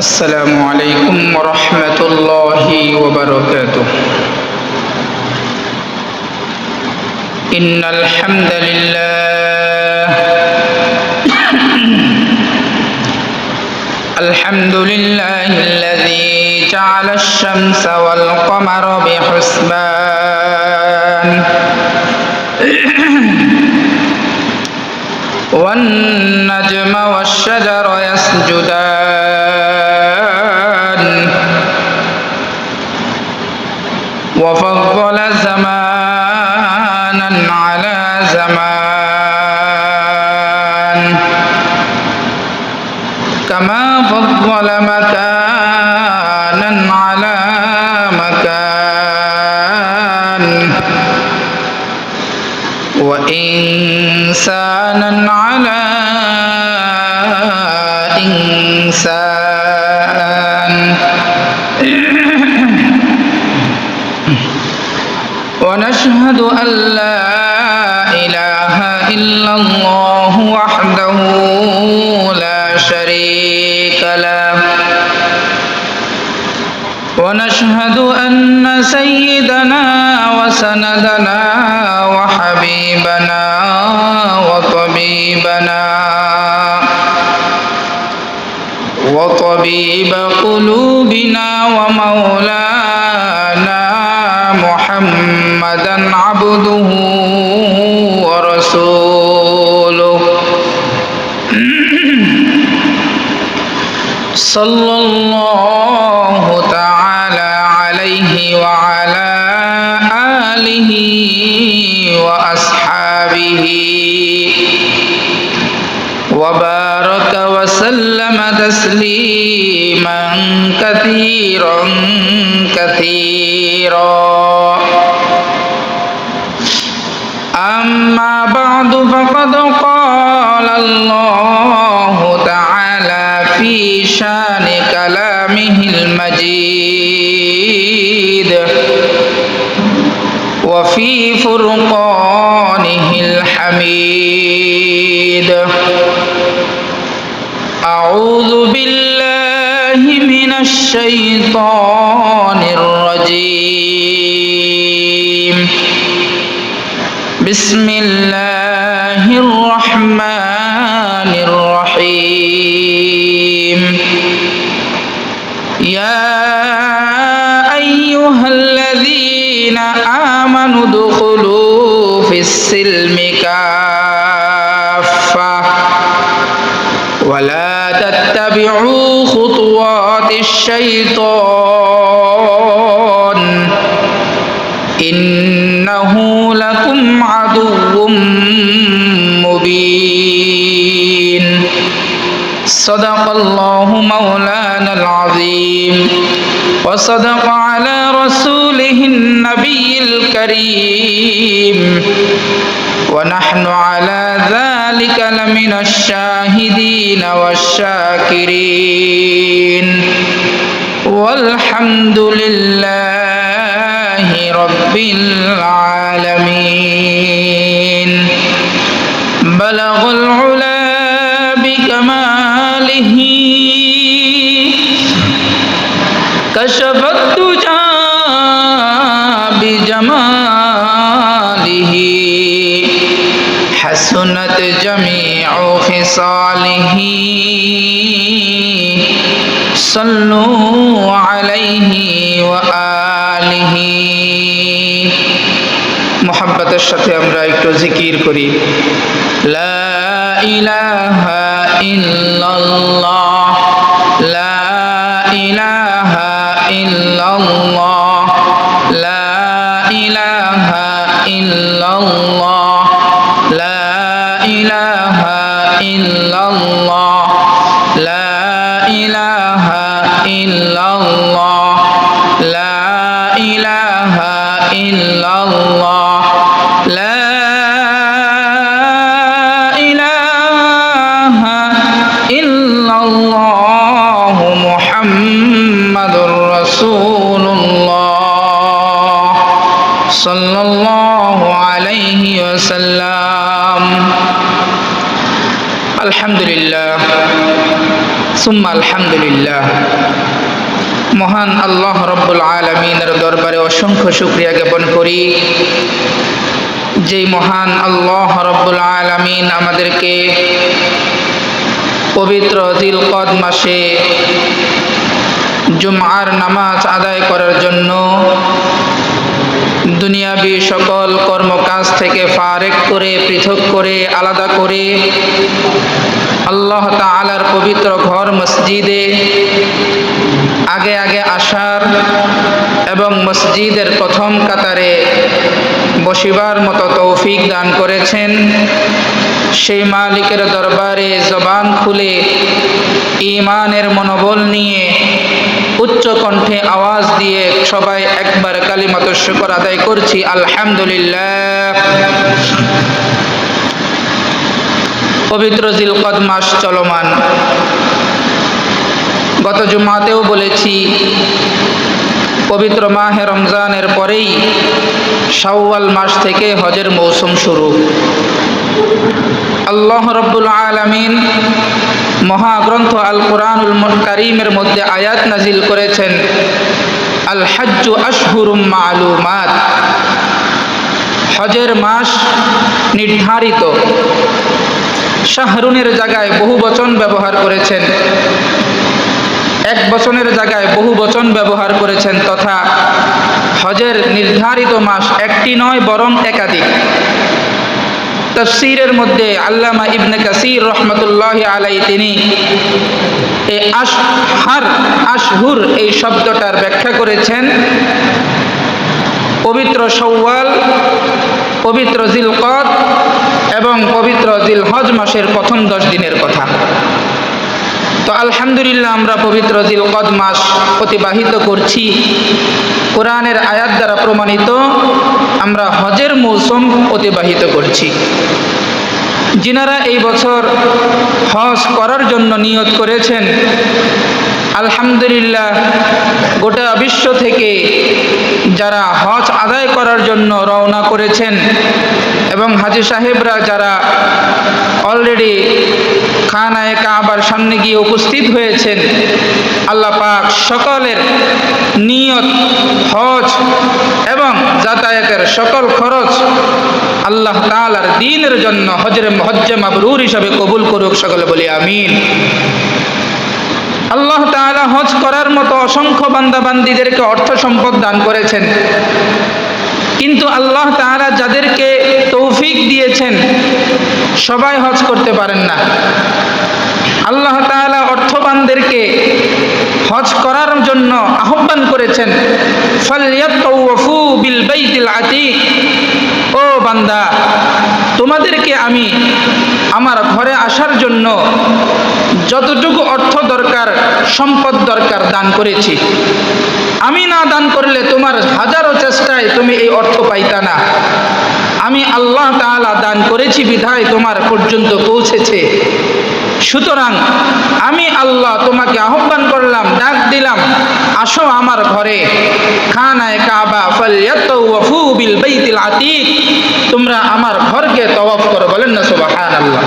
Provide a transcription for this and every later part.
السلام عليكم ورحمة الله وبركاته. إن الحمد لله الحمد لله الذي جعل الشمس والقمر بحسبان والنجم والشجر يسجدان وفضل زمانا على زمان كما فضل مكانا على مكان وإنسانا على إنسان ونشهد أن لا إله إلا الله وحده لا شريك له ونشهد أن سيدنا وسندنا وحبيبنا وطبيب قلوبنا ومولانا محمدا عبده ورسوله صلى الله تعالى عليه وعلى آله وأصحابه وبارك وسلم تسليما كثيرا أما بعد فقد قال الله تعالى في شان كلامه المجيد وفي فرقانه الحميد أعوذ بالله من الشيطان الرجيم بسم الله الرحمن الرحيم يا أيها الذين آمنوا ادخلوا في السلم كافة ولا تتبعوا خطوات الشيطان إنه لكم عدو مبين صدق الله مولانا العظيم وصدق على رسوله النبي الكريم ونحن على ذلك لمن الشاهدين والشاكرين والحمد لله رب العالمين بلغ العلا بكماله كشف الدجى بجماله حسنت جميع خصاله صلوا عليه وآله محبতের সাথে আমরা একটু জিকির করি লা ইলাহা ইল্লাল্লাহ লা ইলাহা ইল্লাল্লাহ লা ইলাহা ইল্লাল্লাহ লা ইলাহা ইল্লাল্লাহ লা ইলাহা ইল্লাল্লাহ লা ইলাহা ইল্লাল্লাহ লা ইলাহা ইল্লাল্লাহ মুহাম্মাদুর রাসূলুল্লাহ সাল্লাল্লাহু আলাইহি ওয়াসাল্লাম। আলহামদুলিল্লাহ সুম্মা আলহামদুলিল্লাহ। মহান আল্লাহ রব্বুল আলামিনের দরবারে অসংখ্য শুকরিয়া জ্ঞাপন করি, যেই মহান আল্লাহ রব্বুল আলামিন আমাদেরকে পবিত্র জিলকদ মাসে জুমআর নামাজ আদায় করার জন্য দুনিয়াবি সকল কর্মকাজ থেকে ফারেক করে, পৃথক করে, আলাদা করে আল্লাহ তাআলার পবিত্র ঘর মসজিদে আগে আগে আসার এবং মসজিদের প্রথম কাতারে বসিবার মতো তৌফিক দান করেছেন। সেই মালিকের দরবারে জবান খুলে ঈমানের মনোবল নিয়ে উচ্চ কণ্ঠে আওয়াজ দিয়ে সবাই একবার কালিমাতুশ শুকর আদায় করছি, আলহামদুলিল্লাহ। পবিত্র জিলকদ মাস চলমান। গত জুমাতেও বলেছি, পবিত্র মাহে রমজানের পরেই শাওয়াল মাস থেকে হজের মৌসুম শুরু। আল্লাহ রব্বুল আলামিন মহাগ্রন্থ আল কোরআনুল কারীমের মধ্যে আয়াত নাজিল করেছেন, আল হজ্জু আশহুরুম মা'লুমাত, হজের মাস নির্ধারিত। শাহরুনের জায়গায় বহু বচন ব্যবহার করেছেন, এক বচনের জায়গায় বহু বচন ব্যবহার করেছেন, তথা হজের নির্ধারিত মাস একটি নয় বরং একাধিক। তাফসীরের মধ্যে আল্লামা ইবনে কাসীর রাহমাতুল্লাহি আলাইহি তিনি এই আশহুর এই শব্দটার ব্যাখ্যা করেছেন পবিত্র শাওয়াল, পবিত্র জিলকদ এবং পবিত্র জিলহজ মাসের প্রথম 10 দিনের কথা। তো আলহামদুলিল্লাহ, আমরা পবিত্র জিলকদ মাস অতিবাহিত করছি। কোরআনের আয়াত দ্বারা প্রমাণিত আমরা হজের মৌসুম অতিবাহিত করছি। যিনারা এই বছর হজ করার জন্য নিয়ত করেছেন, আলহামদুলিল্লাহ, গোটা বিশ্ব থেকে যারা হজ আদায় করার জন্য রওনা করেছেন এবং হাজী সাহেবরা যারা অলরেডি খানায়ে কাবার সামনে গিয়ে উপস্থিত হয়েছেন, আল্লাহ পাক সকলের নিয়ত, হজ এবং যাতায়াতের সকল খরচ আল্লাহ তাআলার দ্বীনের জন্য হজ্জে মাবরুর হিসাবে কবুল করুক, সকলে বলি আমিন। আল্লাহ তাআলা হজ করার মতো অসংখ্য বান্দাবান্দীদেরকে অর্থ সম্পদ দান করেছেন, কিন্তু আল্লাহ তাআলা যাদেরকে তৌফিক দিয়েছেন সবাই হজ করতে পারেন না। আল্লাহ তাআলা অর্থবানদেরকে হজ করার জন্য আহ্বান করেছেন, ফালইয়াতাওয়াফু বিল বাইতিল আতীক, ও বান্দা, তোমাদেরকে আমি আমার ঘরে আসার জন্য যতটুকু অর্থ দরকার, সম্পদ দরকার দান করেছি। আমি না দান করলে তোমার হাজারো চেষ্টায় তুমি এই অর্থ পাইতা না। আমি আল্লাহ তাআলা দান করেছি বিধায় তোমার পর্যন্ত পৌঁছেছে। সুতরাং আমি আল্লাহ তোমাকে আহ্বান করলাম, ডাক দিলাম, আসো আমার ঘরে, খানায়ে কাবা, ফালইয়াতাওয়াফু বিল বাইতিল আতীক, তোমরা আমার ঘরকে তওয়াফ করো। বলেন না সুবহানাল্লাহ।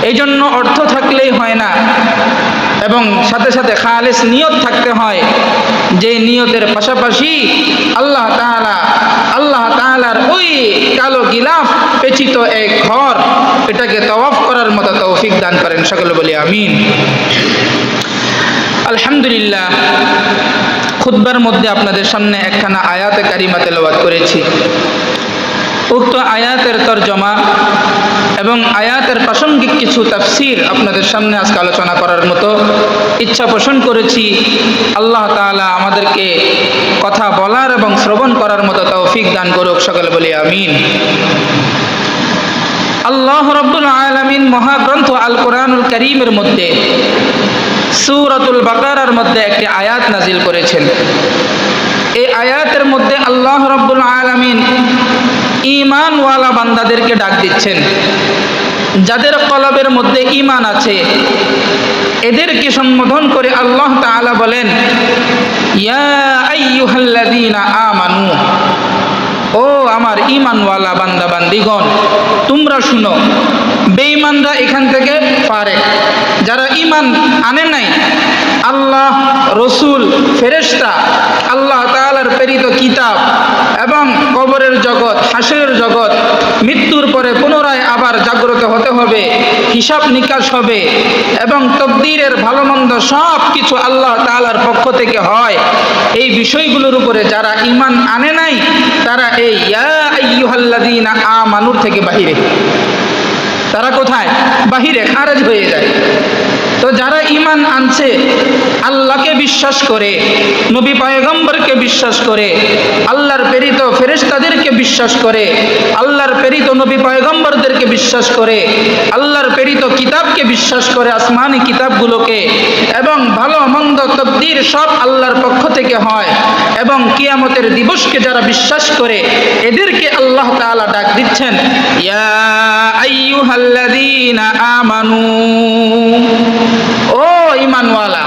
এই জন্য অর্থ থাকলেই হয় না, এবং সাথে সাথে খালিস নিয়ত থাকতে হয়, যে নিয়তের পাশাপাশি আল্লাহ তাআলার ওই কালো গিলাফ পেচিত এক ঘর, এটাকে তওয়াফ করার মতো তৌফিক দান করেন, সকলে বলি আমিন। আলহামদুলিল্লাহ, খুতবার মধ্যে আপনাদের সামনে একখানা আয়াতে কারিমা তেলাওয়াত করেছি। উক্ত আয়াতের তরজমা এবং আয়াতের প্রাসঙ্গিক কিছু তাফসীর আপনাদের সামনে আজকে আলোচনা করার মতো ইচ্ছা পোষণ করেছি। আল্লাহ তাআলা আমাদেরকে কথা বলার এবং শ্রবণ করার মতো তৌফিক দান করুক, সকলে বলি আমিন। আল্লাহ রাব্বুল আলামিন মহাগ্রন্থ আল কোরআনুল কারীমের মধ্যে সূরাতুল বাকারার মধ্যে একটি আয়াত নাজিল করেছেন। এই আয়াতের মধ্যে আল্লাহ রাব্বুল আলামিন ঈমানওয়ালা বান্দাদেরকে ডাক দিচ্ছেন, যাদের কলবের মধ্যে ঈমান আছে, এদেরকে সম্বোধন করে আল্লাহ তাআলা বলেন, ইয়া আইয়ুহাল্লাযীনা আমানু, ও আমার ঈমানওয়ালা বান্দা বান্দিগণ, তোমরা শুনো। বেঈমানরা এখান থেকে ফারেক, যারা ঈমান আনে নাই আল্লাহ, রসুল, ফেরেশতা, আল্লাহ তাআলার প্রেরিত কিতাব এবং কবরের জগৎ, হাসরের জগৎ, মৃত্যুর পরে পুনরায় আবার জাগ্রত হতে হবে, হিসাব নিকাশ হবে এবং তকদীরের ভালো মন্দ সব কিছু আল্লাহ তাআলার পক্ষ থেকে হয়, এই বিষয়গুলোর উপরে যারা ঈমান আনে নাই তারা এই ইয়া আইয়ুহাল্লাযীনা আমানুর থেকে বাহিরে। তারা কোথায়? বাহিরে, খারেজ হয়ে যায়। তো যারা ঈমান আনছে, আল্লাহকে বিশ্বাস করে, নবী পয়গম্বরকে বিশ্বাস করে, আল্লাহর প্রেরিত ফেরেশতাদেরকে বিশ্বাস করে, আল্লাহর প্রেরিত নবী পয়গম্বরদেরকে বিশ্বাস করে, আল্লাহর প্রেরিত কিতাবকে বিশ্বাস করে, আসমানি কিতাবগুলোকে, এবং ভালো মন্দ তকদীর সব আল্লাহর পক্ষ থেকে হয়, এবং কিয়ামতের দিবসকে যারা বিশ্বাস করে, এদেরকে আল্লাহ তাআলা ডাক দিচ্ছেন ইয়া আইয়ুহাল্লাযীনা আমানু। ও ঈমানওয়ালা,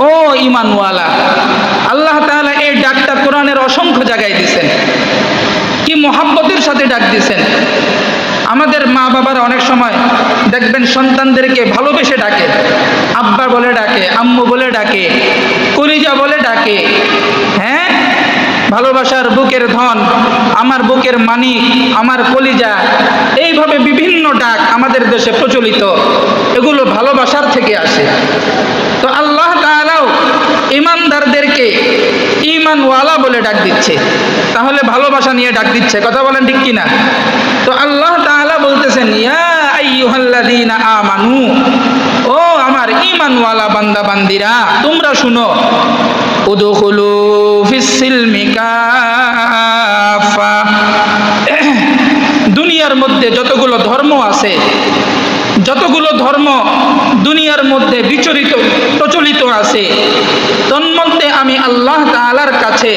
ও ঈমানওয়ালা। আল্লাহ তাআলা এই ডাকটা কোরআনের অসংখ্য জায়গায় দিয়েছেন, কি মহব্বতের সাথে ডাক দিয়েছেন। আমাদের মা বাবারা অনেক সময় দেখবেন সন্তানদেরকে ভালোবেসে ডাকে, আব্বা বলে ডাকে, আম্মু বলে ডাকে, কলিজা বলে ডাকে। হ্যাঁ, ভালোবাসার বুকের ধন, আমার বুকের মানিক, আমার কলিজা, এইভাবে বিভিন্ন ডাক আমাদের দেশে প্রচলিত, এগুলো ভালোবাসার থেকে আসে। তো আল্লাহ তাআলাও ঈমানদারদেরকে ঈমানওয়ালা বলে ডাক দিচ্ছে, তাহলে ভালোবাসা নিয়ে ডাক দিচ্ছে, কথা বলেন ঠিক কিনা? তো আল্লাহ তাআলা বলতেছেন ইয়া আইয়ুহাল্লাযীনা আমানু, ও আমার ঈমানওয়ালা বান্দা বান্দিরা, তোমরা শুনো, উদখুলু ফিস-সিলমি কাফা। দুনিয়ার মধ্যে যতগুলো ধর্ম আছে, যতগুলো ধর্ম দুনিয়ার মধ্যে প্রচলিত আছে, তন্মধ্যে আমি আল্লাহ তাআলার কাছে,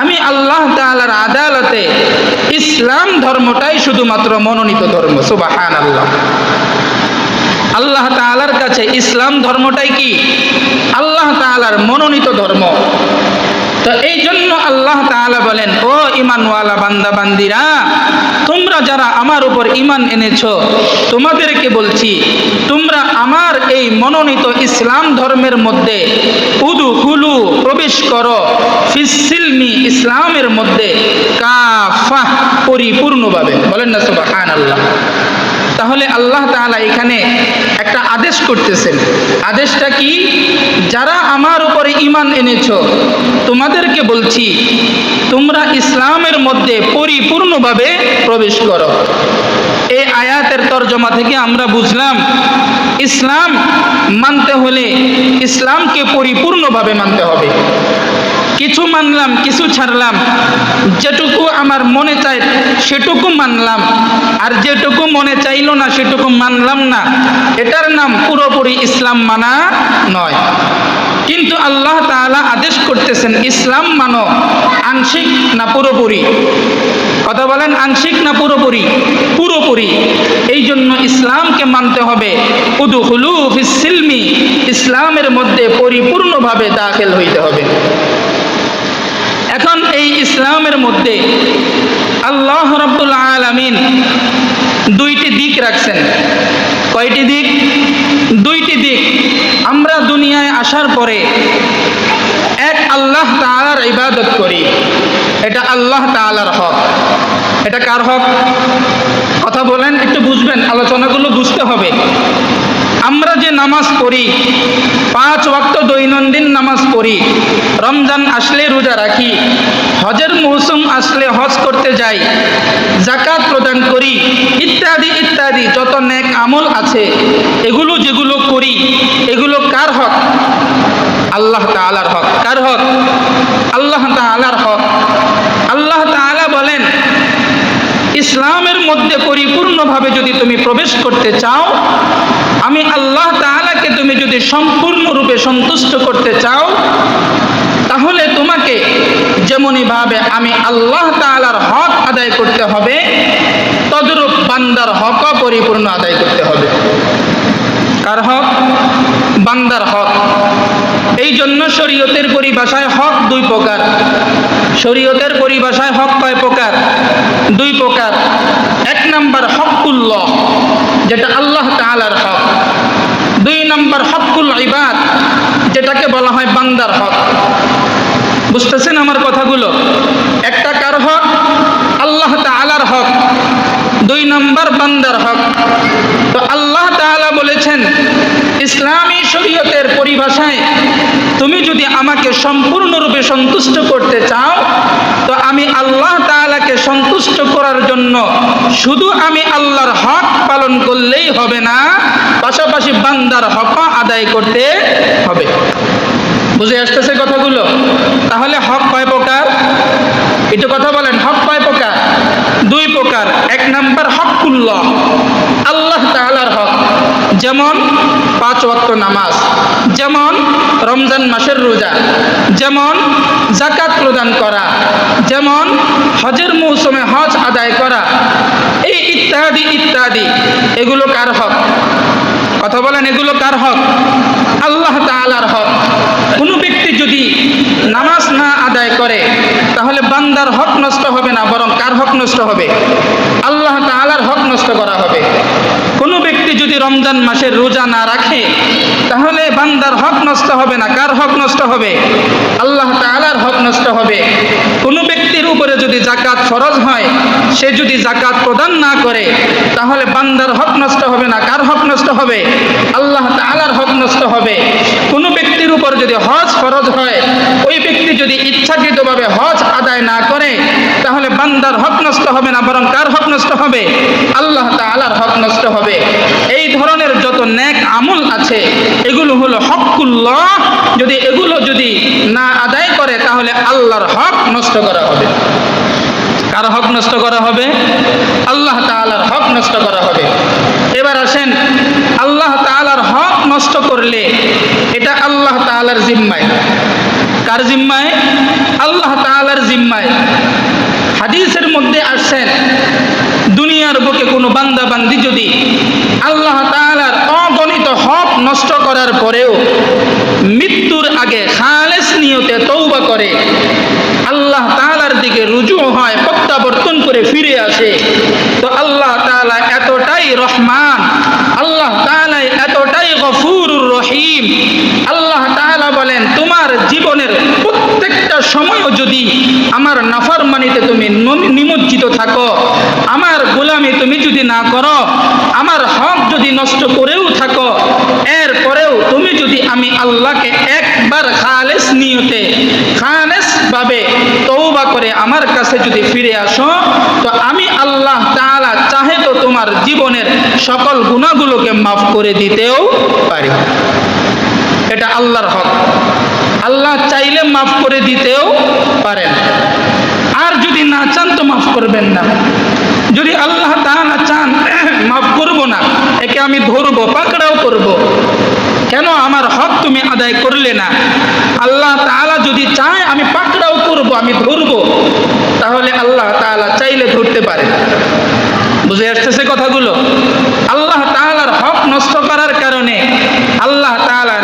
আমি আল্লাহ তাআলার আদালতে ইসলাম ধর্মটাই শুধুমাত্র মনোনীত ধর্ম। সুবহানাল্লাহ। আল্লাহ তাআলার কাছে ইসলাম ধর্মটাই কি? আল্লাহ তাআলার মনোনীত ধর্ম। তো এই জন্য আল্লাহ তাআলা বলেন, ও ঈমানওয়ালা বান্দা বান্দিরা, তোমরা যারা আমার উপর ঈমান এনেছো, তোমাদেরকে বলছি, তোমরা আমার এই মনোনীত ইসলাম ধর্মের মধ্যে উদখুলু, প্রবেশ করো, ফিস-সিলমি, ইসলামের মধ্যে, কাফা, পরিপূর্ণভাবে। বলেন না সুবহানাল্লাহ। তাহলে আল্লাহ তাআলা এখানে একটা আদেশ করতেছেন। আদেশটা কি? যারা আমার উপরে ঈমান এনেছো, তোমাদেরকে বলছি, তোমরা ইসলামের মধ্যে পরিপূর্ণভাবে প্রবেশ করো। এই আয়াতের তরজমা থেকে আমরা বুঝলাম, ইসলাম মানতে হলে ইসলামকে পরিপূর্ণভাবে মানতে হবে। কিছু মানলাম, কিছু ছাড়লাম, যেটুকু আমার মনে চায় সেটুকু মানলাম, আর যেটুকু মনে চাইলো না সেটুকু মানলাম না, এটার নাম পুরোপুরি ইসলাম মানা নয়। কিন্তু আল্লাহ তাআলা আদেশ করতেছেন, ইসলাম মানো, আংশিক না পুরোপুরি? কথা বলেন, আংশিক না পুরোপুরি? পুরোপুরি। এই জন্য ইসলামকে মানতে হবে। উদখুলু ফিস-সিলমি, ইসলামের মধ্যে পরিপূর্ণভাবে দাখিল হইতে হবে। এখন এই ইসলামের মধ্যে আল্লাহ রাব্বুল আলামিন দুইটি দিক রাখছেন। কয়টি দিক? দুইটি দিক। আমরা দুনিয়ায় আসার পরে এক আল্লাহ তাআলার ইবাদত করি, এটা আল্লাহ তাআলার হক। এটা কার হক? কথা বলেন, একটু বুঝবেন, আলোচনাগুলো বুঝতে হবে। আমরা যে নামাজ পড়ি, 5 ওয়াক্ত দৈনন্দিন নামাজ পড়ি, রমজান আসলে রোজা রাখি, হজের মৌসুম আসলে হজ করতে যাই, যাকাত প্রদান করি, ইত্যাদি ইত্যাদি যত নেক আমল আছে, এগুলো যেগুলো করি, এগুলো কার হক? আল্লাহ তাআলার হক। কার হক? আল্লাহ তাআলার হক। আল্লাহ তাআলা বলেন, ইসলামের মধ্যে পরিপূর্ণভাবে যদি তুমি প্রবেশ করতে চাও, আমি আল্লাহ তাআলাকে তুমি যদি সম্পূর্ণরূপে সন্তুষ্ট করতে চাও, তাহলে তোমাকে যেমনিভাবে আমি আল্লাহ তাআলার হক আদায় করতে হবে, তদ্রূপ বান্দার হকও পরিপূর্ণ আদায় করতে হবে। কার হক? বান্দার হক। এই জন্য শরীয়তের পরিভাষায় হক 2 প্রকার। শরীয়তের পরিভাষায় হক কয় প্রকার? 2 প্রকার। 1 নাম্বার হকুল্লাহ, যেটা আল্লাহ তাআলার হক। 2 নম্বর হকুল ইবাদ, যেটাকে বলা হয় বান্দার হক। বুঝতেছেন আমার কথাগুলো? একটা কার হক? আল্লাহ তাআলার হক। 2 নম্বর বান্দার হক। তো আল্লাহ তাআলা বলেছেন ইসলামী শরীয়তের পরিভাষায়, তুমি যদি আমাকে সম্পূর্ণরূপে সন্তুষ্ট করতে চাও, তো আমি আল্লাহ তাআলাকে সন্তুষ্ট করার জন্য শুধু আমি আল্লাহর হক পালন করলেই হবে না, পাশাপাশি বান্দার হক আদায় করতে হবে। বুঝে আসতেছে কথাগুলো? তাহলে হক কয় প্রকার? একটু কথা বলেন, হক কয় প্রকার? 2 প্রকার। 1 নম্বর হকুল্লাহ, আল্লাহ তাআলার হক, যেমন 5 ওয়াক্ত নামাজ, যেমন রমজান মাসের রোজা, যেমন যাকাত প্রদান করা, যেমন হজের মৌসুমে হজ আদায় করা, এই ইত্যাদি ইত্যাদি। এগুলো কার হক? কথা বলেন, এগুলো কার হক? আল্লাহ তাআলার হক। কোনো ব্যক্তি যদি নামাজ না আদায় করে, তাহলে বান্দার হক নষ্ট হবে না, বরং কার হক নষ্ট হবে? আল্লাহ তাআলার হক নষ্ট করা হবে। কোনো ব্যক্তি যদি রমজান মাসের রোজা না রাখে, তাহলে বান্দার হক নষ্ট হবে না, কার হক নষ্ট হবে? আল্লাহ তাআলার হক নষ্ট হবে। কোনো ব্যক্তির উপরে যদি যাকাত ফরজ হয়, সে যদি যাকাত প্রদান না করে, তাহলে বান্দার হক নষ্ট হবে না, কার হক নষ্ট হবে? আল্লাহ তাআলার হক নষ্ট হবে। কোনো ব্যক্তির উপর যদি হজ ফরজ হয়, ওই ব্যক্তি যদি ইচ্ছাকৃতভাবে হজ আদায় না করে, তাহলে বান্দার হক নষ্ট হবে না, বরং কার হক নষ্ট হবে? আল্লাহ তাআলার হক নষ্ট হবে। এই ধরনের যত নেক আমল আছে, এগুলো হলো হকুল্লাহ। এগুলো যদি না আদায় করে, তাহলে আল্লাহর হক নষ্ট করা হবে। কার হক নষ্ট করা হবে? আল্লাহ তাআলার হক নষ্ট করা হবে। এবার আসেন, আল্লাহ তাআলার হক নষ্ট করলে এটা আল্লাহ তাআলার জিম্মায়। কার জিম্মায়? আল্লাহ তাআলার জিম্মায়। হাদিসের মধ্যে আসছেন, দুনিয়ার বুকে কোনো বান্দা বান্দি যদি আল্লাহ তাআলার অগণিত হক নষ্ট করার পরেও মৃত্যুর আগে খালেস নিয়তে তওবা করে, আল্লাহ তাআলার দিকে রুজু হয়, প্রত্যাবর্তন করে ফিরে আসে, তো আল্লাহ তাআলা এতটাই রহমান, আল্লাহ তাআলা এতটাই গফুরুর রহিম। আল্লাহ তাআলা বলেন, তোমার জীবনের প্রত্যেকটা সময়ও যদি আমার নাফরমানিতে তুমি নিমজ্জিত থাকো, আমার গোলামি তুমি যদি না করো, আমার হক যদি নষ্ট করেও থাকো, এরপরেও তুমি যদি আমি আল্লাহকে একবার খালেস নিয়তে, খালেস ভাবে তওবা করে আমার কাছে যদি ফিরে আসো, তো আমি আল্লাহ তাআলা চাহে তো তোমার জীবনের সকল গুনাহগুলোকে মাফ করে দিতেও পারি। এটা আল্লাহর হক। আল্লাহ চাইলে মাফ করে দিতেও পারেন, আর যদি না চান তো মাফ করবেন না। যদি আল্লাহ তাআলা চান মাফ করব না, একে আমি ধরবো, পাকড়াও করব, কেন আমার হক তুমি আদায় করলে না? আল্লাহ তাআলা যদি চায় আমি পাকড়াও করব, আমি ধরবো, তাহলে আল্লাহ তাআলা চাইলে ধরতে পারে। বুঝে আসতেছে কথাগুলো? আল্লাহ তাআলার হক নষ্ট করার কারণে আল্লাহ তাআলা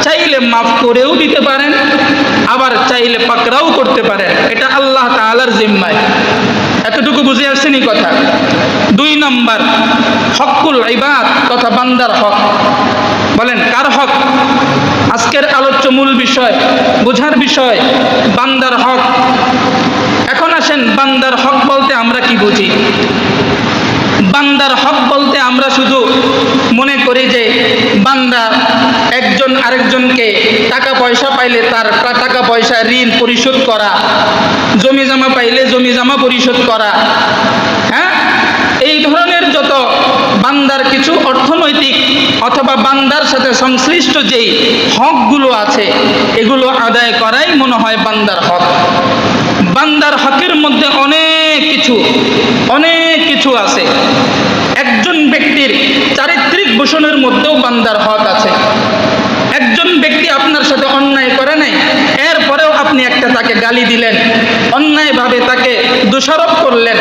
চাইলে মাফ করেও দিতে পারেন, আবার চাইলে পাকড়াও করতে পারেন। এটা আল্লাহ তাআলার জিম্মায়। এতটুকু বুঝে আসছেন এই কথা? 2 নম্বর হকুল ইবাদ তথা বান্দার হক। বলেন কার হক? আজকের আলোচ্য মূল বিষয়, বোঝার বিষয় বান্দার হক। এখন আসেন, বান্দার হক বলতে আমরা কি বুঝি? বান্দার হক বলতে আমরা শুধু মনে করি যে বান্দা একজন আরেকজনকে টাকা পয়সা পাইলে তার টাকা পয়সা ঋণ পরিশোধ করা, জমি জমা পাইলে জমি জমা পরিশোধ করা, হ্যাঁ, এই ধরনের যত বান্দার কিছু অর্থনৈতিক অথবা বান্দার সাথে সংশ্লিষ্ট যেই হকগুলো আছে, এগুলো আদায় করাই মনে হয় বান্দার হক। বান্দার হকের মধ্যে অনেক কিছু আছে। একজন ব্যক্তির চারিত্রিক ভূষণের মধ্যেও বান্দার হক আছে। একজন ব্যক্তি আপনার সাথে অন্যায় করে নাই, এরপরেও আপনি তাকে গালি দিলেন, অন্যায়ভাবে তাকে দোষারোপ করলেন,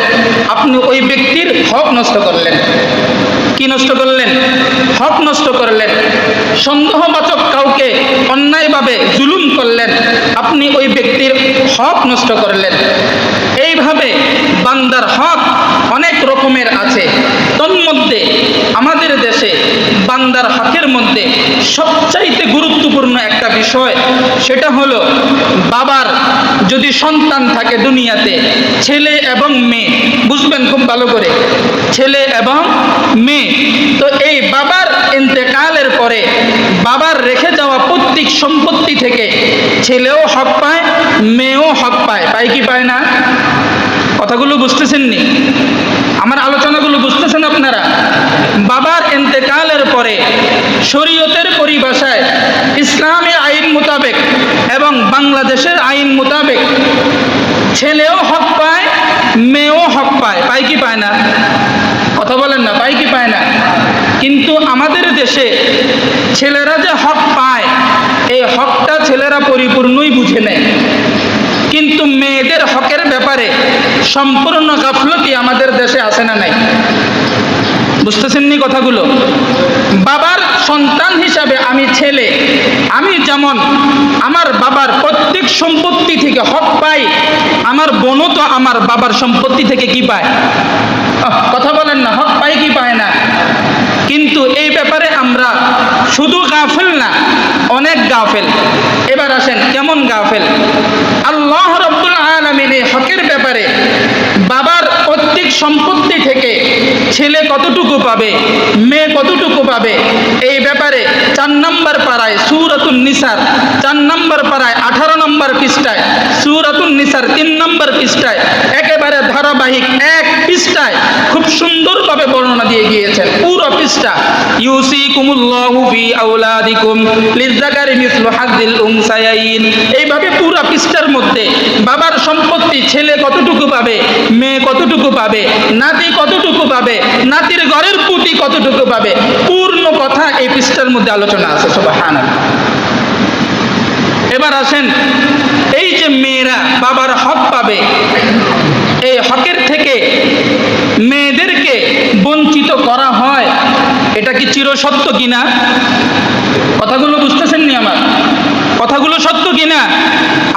আপনি ওই ব্যক্তির হক নষ্ট করলেন। কি নষ্ট করলেন? হক নষ্ট করলেন। সন্দেহবাচক কাউকে অন্যায়ভাবে জুলুম করলেন, আপনি ওই ব্যক্তির হক নষ্ট করলেন। এইভাবে বান্দার হক অনেক রকমের আছে। তন্মধ্যে আমাদের দেশে বান্দার হকের মধ্যে সবচাইতে গুরুত্বপূর্ণ একটা বিষয়, সেটা হলো বাবার যদি সন্তান থাকে দুনিয়াতে, ছেলে এবং মেয়ে, বুঝবেন খুব ভালো করে, ছেলে এবং মেয়ে, তো এই বাবার ইন্তেকালের পরে বাবার রেখে যাওয়া প্রত্যেক সম্পত্তি থেকে ছেলেও হক পায়, মেয়েও হক পায়। পায় কি পায় না? কথাগুলো বুঝতেছেন নি? আমার আলোচনাগুলো বুঝতেছেন আপনারা? বাবার ইন্তেকালের পরে শরীয়তের পরিভাষায় ইসলামী আইন মোতাবেক এবং বাংলাদেশের আইন মোতাবেক ছেলেও হক পায়, মেয়েও হক পায়। পায় কি পায় না? কথা বলেন না, পায় কি পায় না? কিন্তু আমাদের দেশে ছেলেরা যে হক পায়, এই হকটা ছেলেরা পরিপূর্ণই বুঝে নেয়, কিন্তু মেয়েদের হকের ব্যাপারে সম্পূর্ণ গাফলতি আমাদের দেশে আছে না নাই? বুঝতেছেন নি কথাগুলো? বাবার সন্তান হিসাবে আমি ছেলে, আমি যেমন আমার বাবার প্রত্যেক সম্পত্তি থেকে হক পাই, আমার বোনও তো আমার বাবার সম্পত্তি থেকে কি পায়? কথা বলেন না, হক পায় কি পায় না? কিন্তু এই ব্যাপারে আমরা শুধু গাফেল না, অনেক গাফেল। এবার আসেন কেমন গাফেল। আল্লাহ রাব্বুল আলামিন এই হকের ব্যাপারে বাবার প্রত্যেক সম্পত্তি থেকে ছেলে কতটুকু পাবে, মেয়ে কতটুকু পাবে, এই ব্যাপারে 4 নম্বর পারায় সূরাতুন নিসার 4 নম্বর পারায় 18 নম্বর পৃষ্ঠায়, সূরাতুন নিসার 3 নম্বর পৃষ্ঠায় একেবারে ধারাবাহিক এক পৃষ্ঠায় খুব সুন্দরভাবে বর্ণনা দিয়ে গিয়েছেন। পুরো পৃষ্ঠা, ইউসিকুমুল্লাহু ফি আওলাদিকুম লিযযাকারি মিসলু হাযযিল উনসায়াইন, এইভাবে পুরো পৃষ্ঠার মধ্যে বাবার সম্পত্তি ছেলে কতটুকু পাবে, মেয়ে কতটুকু পাবে, নাতি কতটুকু পাবে, নাতির ঘরের পুতি কতটুকু পাবে, পূর্ণ কথা এই পৃষ্ঠার মধ্যে আলোচনা আছে। সুবহানাল্লাহ। এবার আসেন, এই যে মেয়েরা বাবার হক পাবে, এই হকের থেকে মেয়েদেরকে বঞ্চিত করা হয়, এটা কি চিরসত্য কিনা? কথাগুলো বুঝতেছেন নি আমার? কথাগুলো সত্য কিনা?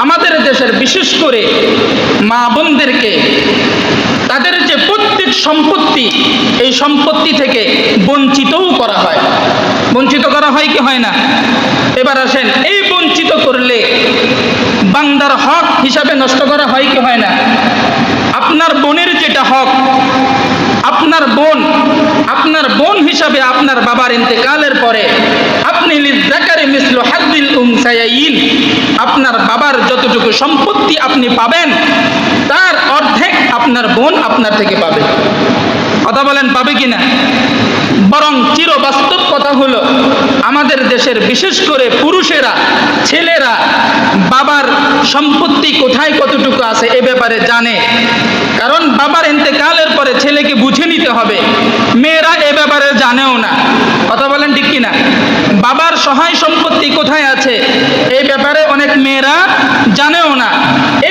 আমাদের দেশের বিশেষ করে মা বোনদেরকে তাদের যে প্রত্যেক সম্পত্তি, এই সম্পত্তি থেকে বঞ্চিতও করা হয়। বঞ্চিত করা হয় কি হয় না? এবার আসেন, এই বঞ্চিত করলে বান্দার হক হিসাবে নষ্ট করা হয় কি হয় না? আপনার বোনের যেটা হক, আপনার বোন হিসাবে আপনার বাবার ইন্তেকালের পরে আপনি লিযযাকারি মিসলু হাযযিল উনসায়াইন, আপনার বাবার যতটুকু সম্পত্তি আপনি পাবেন তার অর্ধেক আপনার বোন আপনার থেকে পাবে। কথা বলেন, পাবে কিনা? বরং চিরবাস্তব কথা হলো, আমাদের দেশের বিশেষ করে পুরুষেরা, ছেলেরা বাবার সম্পত্তি কোথায় কতটুকু আছে এ ব্যাপারে জানে, কারণ বাবার ইন্তেকালের পরে ছেলেকে বুঝে নিতে হবে। মেয়েরা এ ব্যাপারে জানেও না। কথা বলেন ঠিক কিনা? বাবার সহায় সম্পত্তি কোথায় আছে এই ব্যাপারে অনেক মেয়েরা জানেও না।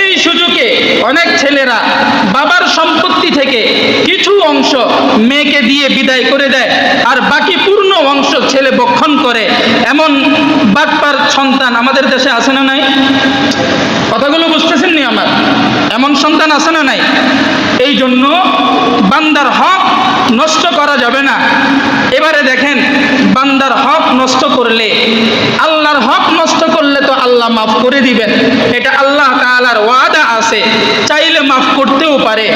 এই সুযোগে অনেক ছেলেরা বাবার সম্পত্তি থেকে কিছু অংশ মেয়েকে দিয়ে বিদায় করে দেয়, আর বাকি পূর্ণ অংশ ছেলে ভক্ষণ করে। এমন বাটপার সন্তান আমাদের দেশে আছে না নাই? কথাগুলো বুঝতেছেন নি আমার? এমন সন্তান আছে না নাই? এই জন্য বান্দার হক নষ্ট করা যাবে না। এবারে দেখেন, বান্দার হক নষ্ট করলে, আল্লাহর হক নষ্ট করলে তো আল্লাহ মাফ করে দিবেন, এটা আল্লাহ তাআলার ওয়াদা আছে। চাইলে মাফ করতেও পারে,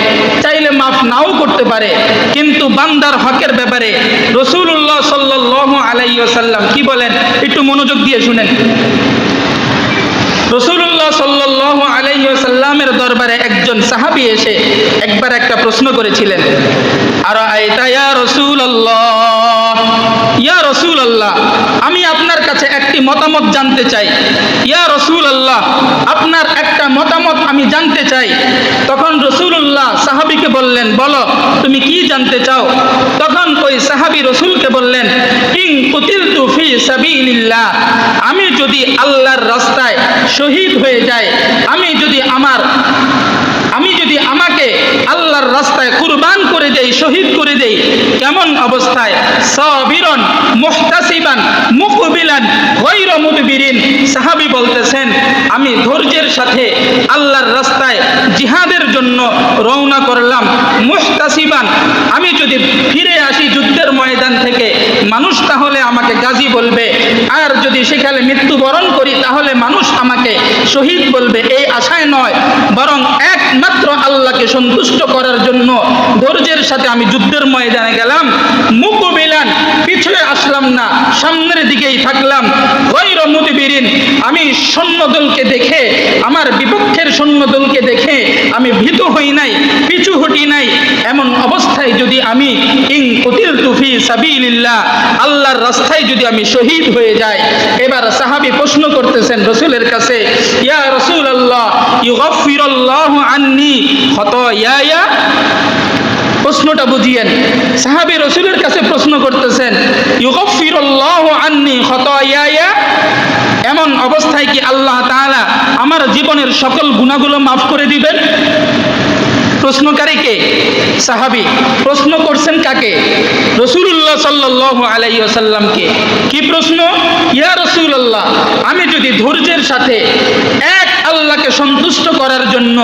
চাইলে মাফ নাও করতে পারে। কিন্তু বান্দার হকের ব্যাপারে রাসূলুল্লাহ সাল্লাল্লাহু আলাইহি ওয়াসাল্লাম কি বলেন, একটু মনোযোগ দিয়ে শুনেন। রাসূলুল্লাহ সাল্লাল্লাহু আলাইহি ওয়াসাল্লামের দরবারে একজন সাহাবী এসে একবার একটা প্রশ্ন করেছিলেন, আরাআইতা ইয়া রাসূলুল্লাহ, ইয়া রাসূলুল্লাহ, আমি আপনার কাছে একটি মতামত জানতে চাই। ইয়া রাসূলুল্লাহ, আপনার একটা মতামত আমি জানতে চাই। তখন রাসূলুল্লাহ সাহাবীকে বললেন, বলো তুমি কি জানতে চাও? তখন ওই সাহাবী রাসূলকে বললেন, ইন কুতিলতু ফি সাবিলিল্লাহ, আমি যদি আল্লাহর রাস্তায় শহীদ হয়ে যাই, আমি যদি আমাকে আল্লাহর রাস্তায় কুরবান করে দেই, শহীদ করে দেই, কেমন অবস্থায়? সাবিরান মুহতাসিবান মুকবিলান গায়রা মুদবিরিন, সাহাবী বলতেছেন আমি ধৈর্যের সাথে আল্লাহর রাস্তায় জিহাদের জন্য রওনা করলাম। মুহতাসিবান, আমি যদি ফিরে আসি যুদ্ধের ময়দান থেকে মানুষ তাহলে আমাকে গাজী বলবে, আর যদি সেখানে মৃত্যুবরণ করি তাহলে মানুষ আমাকে শহীদ বলবে। এই আশায় নয়, বরং একমাত্র আল্লাহকে সন্তুষ্ট করার জন্য ধৈর্যের সাথে আমি যুদ্ধের ময়দানে গেলাম। মুকবিলান, পিছনে আসলাম না, সামনের দিকেই থাকলাম। গায়রা মুদবিরিন, আমি সৈন্যদলকে দেখে, আমার বিপক্ষের সৈন্যদলকে দেখে আমি ভীত হই নাই, পিছু হটি নাই। এমন অবস্থায় যদি আমি ইন কুতিলতু ফি সাবিলিল্লাহ, আল্লাহর রাস্তায় যদি আমি শহীদ হয়ে যাই। এবার সাহাবী প্রশ্ন করতেছেন রাসূলের কাছে, ইয়া রাসূলুল্লাহ ইউগফিরুল্লাহু আন্নী খাতায়ায়া। প্রশ্নটা বুঝিয়েন, সাহাবী রাসূলের কাছে প্রশ্ন করতেছেন, ইউগফিরুল্লাহু আন্নী খাতায়ায়া, এমন অবস্থায় কি আল্লাহ তাআলা আমার জীবনের সকল গুনাহগুলো মাফ করে দিবেন? প্রশ্নকারী কে? সাহাবী। প্রশ্ন করছেন কাকে? রাসূলুল্লাহ সাল্লাল্লাহু আলাইহি ওয়াসাল্লামকে। কি প্রশ্ন? ইয়া রাসূলুল্লাহ, আমি যদি ধৈর্যের সাথে এক আল্লাহকে সন্তুষ্ট করার জন্য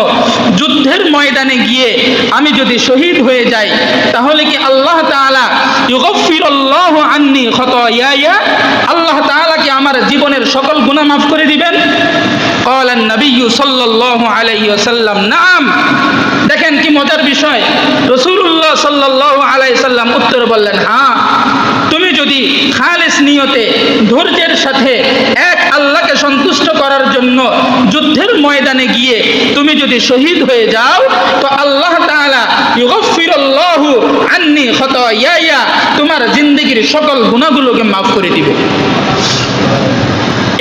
যুদ্ধের ময়দানে গিয়ে আমি যদি শহীদ হয়ে যাই, তাহলে কি আল্লাহ তাআলা ইউগফিরুল্লাহু আন্নী খাতায়ায়া, আল্লাহ তাআলা কি আমার জীবনের সকল গুনাহ মাফ করে দিবেন? ক্বালান নবিয়্যু সাল্লাল্লাহু আলাইহি ওয়াসাল্লাম নাআম। দেখেন কি মজার বিষয়, রাসূলুল্লাহ সাল্লাল্লাহু আলাইহি সাল্লাম উত্তর বললেন, হ্যাঁ, তুমি যদি খালিস নিয়তে ধৈর্যের সাথে এক আল্লাহকে সন্তুষ্ট করার জন্য যুদ্ধের ময়দানে গিয়ে তুমি যদি শহীদ হয়ে যাও, তো আল্লাহ তাআলা ইউগফিরুল্লাহু আন্নী খাতায়ায়া, তোমার জিন্দেগীর সকল গুনাহগুলোকে মাফ করে দিবে।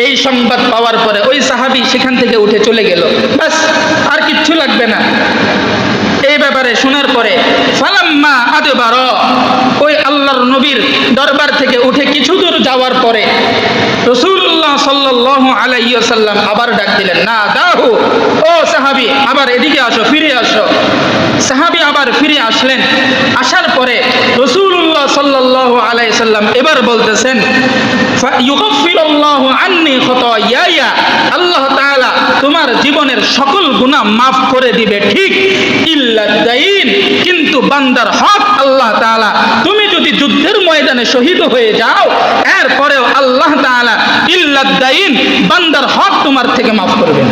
এই সংবাদ পাওয়ার পরে ওই সাহাবী সেখান থেকে উঠে চলে গেল, বাস আর কিচ্ছু লাগবে না। এই ব্যাপারে শোনার পরে ফালাম্মা আদবার, ওই আল্লাহর নবীর দরবার থেকে উঠে কিছু দূর যাওয়ার পরে রাসূলুল্লাহ সাল্লাল্লাহু আলাইহি ওয়াসাল্লাম আবার ডাক দিলেন, না দাহু, ও সাহাবী আবার এদিকে আসো, ফিরে আসো। সাহাবী আবার ফিরে আসলেন। আসার পরে রাসূলুল্লাহ সাল্লাল্লাহু আলাইহি সাল্লাম এবার বলতেছেন, ইউগফিরুল্লাহু আন্নী খাতায়ায়া, আল্লাহ তাআলা তোমার জীবনের সকল গুনাহ মাফ করে দিবে, ঠিক, ইল্লা দাইন, কিন্তু বান্দার হক আল্লাহ তাআলা, তুমি যদি যুদ্ধের ময়দানে শহীদ হয়ে যাও, এরপরেও আল্লাহ তাআলা ইল্লা দাইন, বান্দার হক তোমার থেকে মাফ করবেন।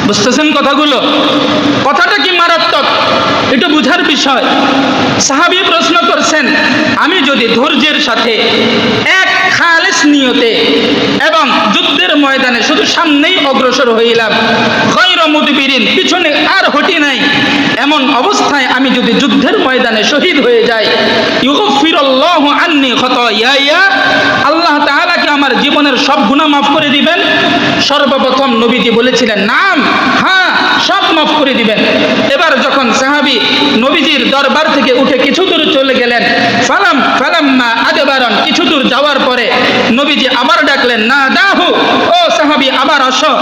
বুঝতেছেন কথাগুলো? কথাটা কি মারাত্মক, এটা বুঝার বিষয়। সাহাবী প্রশ্ন করছেন, আমি যদি ধৈর্যের সাথে এক খালিস নিয়তে এবং যুদ্ধের ময়দানে শুধু সামনেই অগ্রসর হইলাম, গায়রা মুদবিরিন, পিছনে আর হটি নাই, এমন অবস্থায় আমি যদি যুদ্ধের ময়দানে শহীদ হয়ে যাই, ইউগফিরুল্লাহু আন্নী খাতায়ায়া, আল্লাহ তাআলা কি আমার জীবনের সব গুনাহ মাফ করে দিবেন? সর্বপ্রথম নবীজি বলেছিলেন, নাম, হ্যাঁ, সব মাফ করে দিবেন। এবার যখন সাহাবী নবীজির দরবার থেকে উঠে কিছু দূর চলে গেলেন, ফালাম্মা আদবারান, কিছু দূর যাওয়ার পরে নবীজি আবার ডাকলেন, না দাহু, ও সাহাবী আবার আসো।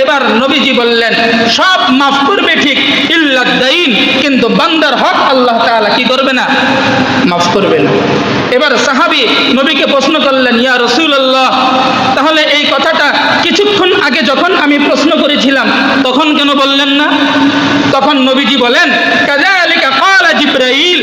এবার নবীজি বললেন, সব মাফ করবে ঠিক, ইল্লা দাইন, কিন্তু বান্দার হক আল্লাহ তাআলা কি করবে না? মাফ করবে না। এবার সাহাবী নবীকে প্রশ্ন করলেন, ইয়া রাসূলুল্লাহ, তাহলে এই কথাটা কিছুক্ষণ আগে যখন আমি প্রশ্ন করেছিলাম তখন কেন বললেন না? তখন নবীজি বলেন, কাযালিকা ক্বালা জিবরাইল,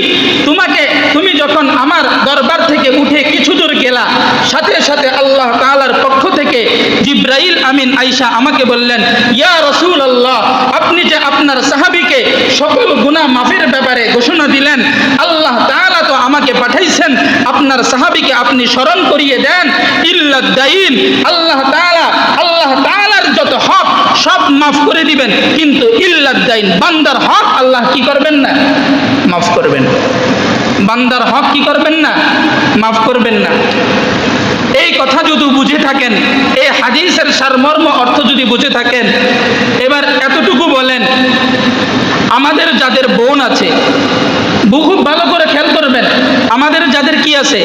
তুমি যখন আমার দরবার থেকে উঠে কিছু দূর গেলা, সাথে সাথে আল্লাহ তাআলার পক্ষ থেকে জিবরাইল আমিন আয়েশা আমাকে বললেন, ইয়া রাসূলুল্লাহ, আপনি যে আপনার সাহাবীকে সকল গুনাহ মাফের ব্যাপারে ঘোষণা দিলেন, আল্লাহ তাআলা তো আমাকে পাঠাইছেন আপনার সাহাবীকে আপনি স্মরণ করিয়ে দেন, ইল্লা দাইন, আল্লাহ তাআলার যত হক সব মাফ করে দিবেন, কিন্তু ইল্লা দাইন, বান্দার হক আল্লাহ কি করবেন না? মাফ করবেন। বান্দার হক কি করবেন না? মাফ করবেন না। এই কথা যদি বুঝে থাকেন, এই হাদিসের সারমর্ম অর্থ যদি বুঝে থাকেন, এবার এতটুকু বলেন, আমাদের যাদের বোন আছে, খুব ভালো করে খেয়াল করবেন, আমাদের যাদের কি আছে?